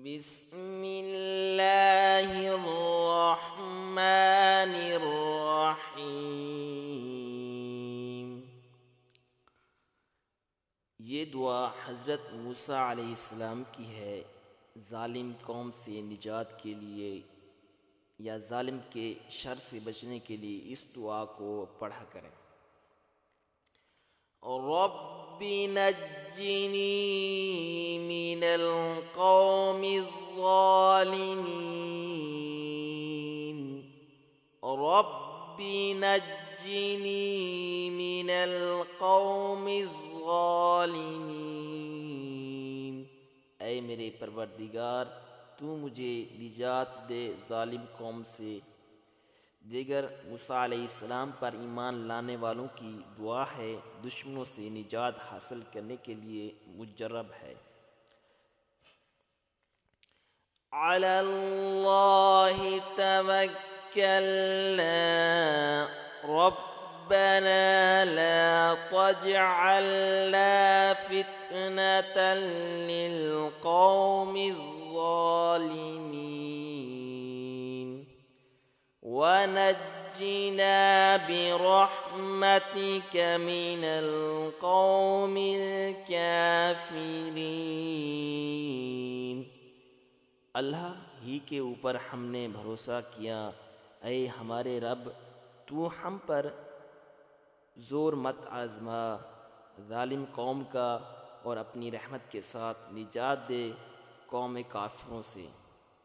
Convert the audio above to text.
بسم اللہ الرحمن الرحیم۔ یہ دعا حضرت موسیٰ علیہ السلام کی ہے ظالم قوم سے نجات کے لیے یا ظالم کے شر سے بچنے کے لیے اس دعا کو پڑھا کریں۔ رب نجنی من القوم الظالمین، رب نجنی من القوم الظالمین، اے میرے پروردگار تو مجھے نجات دے ظالم قوم سے۔ دیگر موسیٰ علیہ السلام پر ایمان لانے والوں کی دعا ہے، دشمنوں سے نجات حاصل کرنے کے لیے مجرب ہے۔ علی اللہ توکلنا ربنا لا تجعلنا فتنة للقوم الظالمین ونجنا برحمتك من القوم الكافرین۔ اللہ ہی کے اوپر ہم نے بھروسہ کیا، اے ہمارے رب تو ہم پر زور مت آزما ظالم قوم کا، اور اپنی رحمت کے ساتھ نجات دے قوم کافروں سے۔